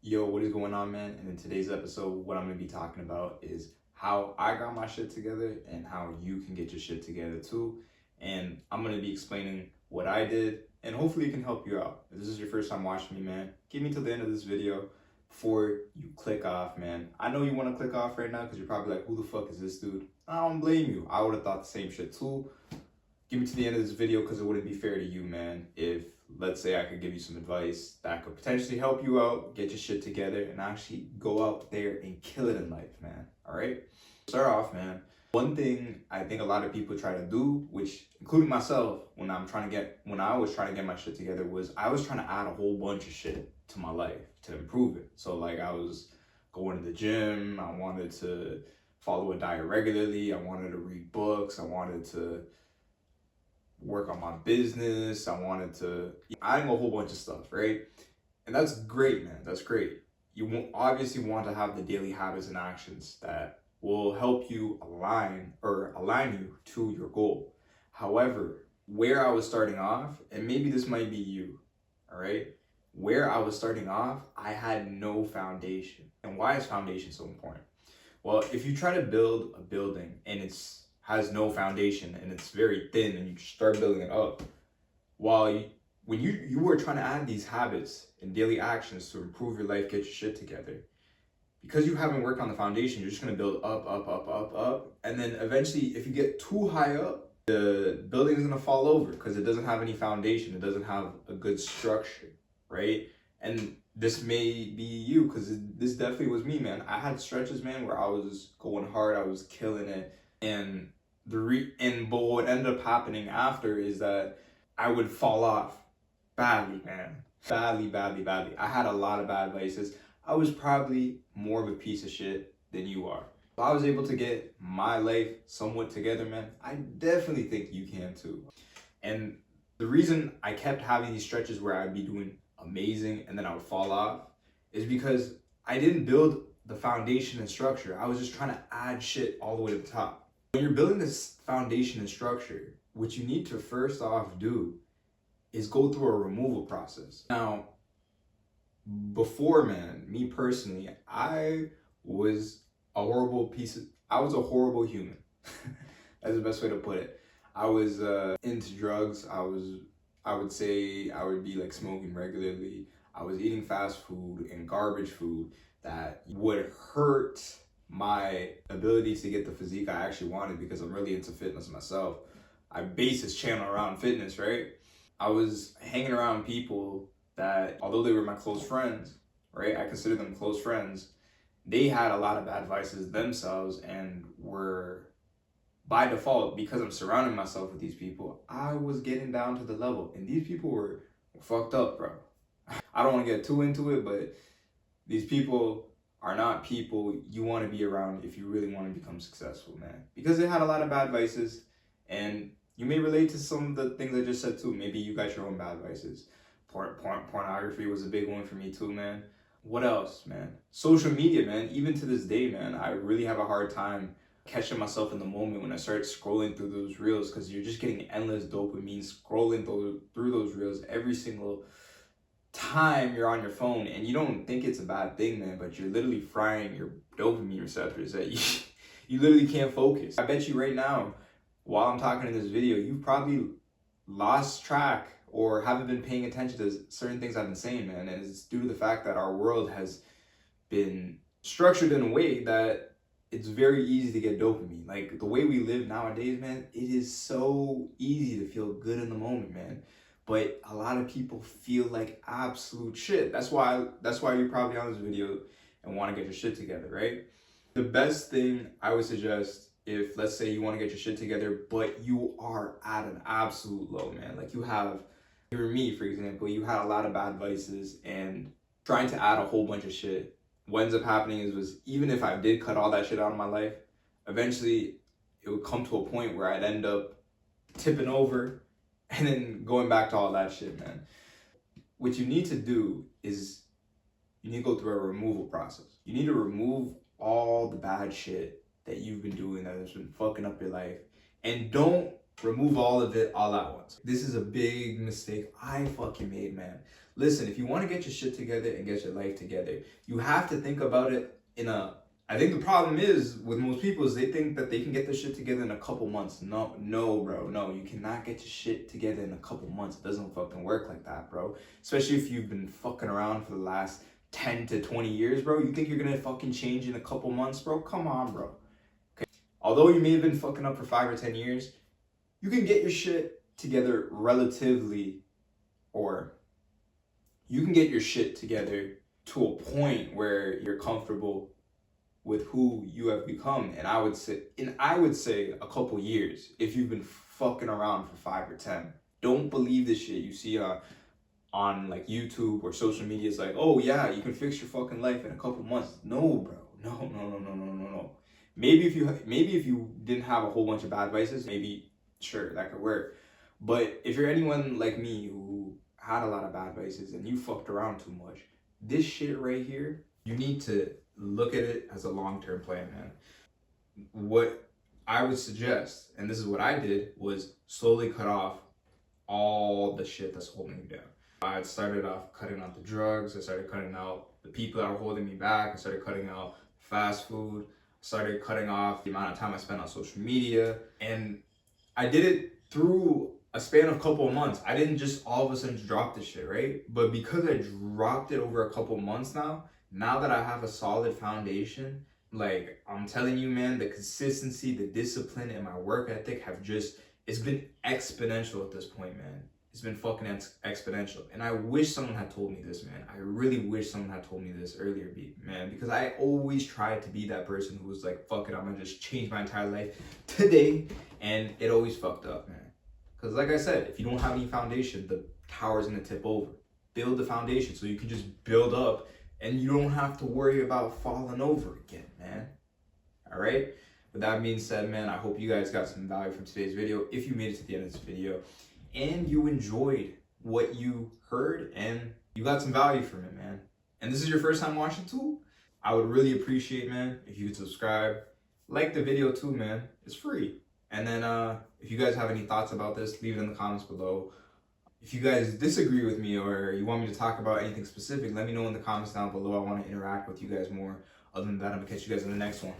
Yo, what is going on, man? And in today's episode, what I'm going to be talking about is how I got my shit together and how you can get your shit together too. And I'm going to be explaining what I did, and hopefully it can help you out. If this is your first time watching me, man, give me till the end of this video before you click off, man. I know you want to click off right now because you're probably like, who the fuck is this dude? I don't blame you. I would have thought the same shit too. Give me to the end of this video because it wouldn't be fair to you, man, if let's say I could give you some advice that could potentially help you out, get your shit together, and actually go out there and kill it in life, man. All right? Start off, man. One thing I think a lot of people try to do, which including myself, when I was trying to get my shit together, was I was trying to add a whole bunch of shit to my life to improve it. So like I was going to the gym, I wanted to follow a diet regularly, I wanted to read books, I wanted to work on my business, I adding a whole bunch of stuff, right? And that's great, man. That's great. You obviously want to have the daily habits and actions that will help you align you to your goal. However, where I was starting off, and maybe this might be you, all right? Where I was starting off, I had no foundation. And why is foundation so important? Well, if you try to build a building and has no foundation and it's very thin and you start building it up, when you were trying to add these habits and daily actions to improve your life, get your shit together, because you haven't worked on the foundation, you're just going to build up, and then eventually if you get too high up, the building is going to fall over because it doesn't have any foundation, it doesn't have a good structure, right? And this may be you, because this definitely was me, man. I had stretches, man, where I was going hard, I was killing it, and but what ended up happening after is that I would fall off badly, man. Badly. I had a lot of bad vices. I was probably more of a piece of shit than you are. If I was able to get my life somewhat together, man, I definitely think you can too. And the reason I kept having these stretches where I'd be doing amazing and then I would fall off is because I didn't build the foundation and structure. I was just trying to add shit all the way to the top. When you're building this foundation and structure, what you need to first off do is go through a removal process. Now, before, man, me personally, I was a horrible human. That's the best way to put it. I was into drugs. I would say I would be like smoking regularly. I was eating fast food and garbage food that would hurt my ability to get the physique I actually wanted, because I'm really into fitness myself. I base this channel around fitness, right? I was hanging around people that, although they were my close friends, right? I consider them close friends. They had a lot of bad vices themselves and were, by default, because I'm surrounding myself with these people, I was getting down to the level. And these people were fucked up, bro. I don't want to get too into it, but these people are not people you want to be around if you really want to become successful, man. Because they had a lot of bad vices, and you may relate to some of the things I just said too. Maybe you got your own bad vices. Pornography was a big one for me too, man. What else, man? Social media, man. Even to this day, man, I really have a hard time catching myself in the moment when I start scrolling through those reels, because you're just getting endless dopamine scrolling through those reels every single time you're on your phone, and you don't think it's a bad thing, man, but you're literally frying your dopamine receptors that you literally can't focus. I bet you right now, while I'm talking in this video, you've probably lost track or haven't been paying attention to certain things I've been saying, man. And it's due to the fact that our world has been structured in a way that it's very easy to get dopamine. Like the way we live nowadays, man, it is so easy to feel good in the moment, man. But a lot of people feel like absolute shit. That's why you're probably on this video and want to get your shit together, right? The best thing I would suggest, if let's say you want to get your shit together, but you are at an absolute low, man. Like you're me, for example, you had a lot of bad vices and trying to add a whole bunch of shit. What ends up happening was even if I did cut all that shit out of my life, eventually it would come to a point where I'd end up tipping over and then going back to all that shit, man. What you need to do is you need to go through a removal process. You need to remove all the bad shit that you've been doing that has been fucking up your life. And don't Remove all of it all at once. This is a big mistake I fucking made, man. Listen, if you want to get your shit together and get your life together, you have to think about it in a... I think the problem is with most people is they think that they can get their shit together in a couple months. No, bro. No, you cannot get your shit together in a couple months. It doesn't fucking work like that, bro. Especially if you've been fucking around for the last 10 to 20 years, bro. You think you're gonna fucking change in a couple months, bro? Come on, bro. Okay. Although you may have been fucking up for 5 or 10 years, you can get your shit together relatively, or you can get your shit together to a point where you're comfortable with who you have become. And I would say a couple years, if you've been fucking around for 5 or 10. Don't believe this shit you see on like YouTube or social media. It's like, oh yeah, you can fix your fucking life in a couple months. No, bro. No. Maybe if you didn't have a whole bunch of bad vices, maybe sure, that could work. But if you're anyone like me who had a lot of bad vices and you fucked around too much, this shit right here, you need to look at it as a long-term plan, man. What I would suggest, and this is what I did, was slowly cut off all the shit that's holding you down. I started off cutting out the drugs. I started cutting out the people that were holding me back. I started cutting out fast food. I started cutting off the amount of time I spent on social media. And I did it through a span of a couple of months. I didn't just all of a sudden drop this shit, right? But because I dropped it over a couple of months now that I have a solid foundation, like I'm telling you, man, the consistency, the discipline, and my work ethic it's been exponential at this point, man. It's been fucking exponential. And I wish someone had told me this, man. I really wish someone had told me this earlier, man. Because I always tried to be that person who was like, fuck it, I'm gonna just change my entire life today. And it always fucked up, man. Because like I said, if you don't have any foundation, the tower's gonna tip over. Build the foundation so you can just build up and you don't have to worry about falling over again, man. All right? With that being said, man, I hope you guys got some value from today's video. If you made it to the end of this video and you enjoyed what you heard and you got some value from it, man, and this is your first time watching too, I would really appreciate, man, if you could subscribe. Like the video too, man. It's free. And then if you guys have any thoughts about this, leave it in the comments below. If you guys disagree with me or you want me to talk about anything specific, let me know in the comments down below. I want to interact with you guys more. Other than that, I'm going to catch you guys in the next one.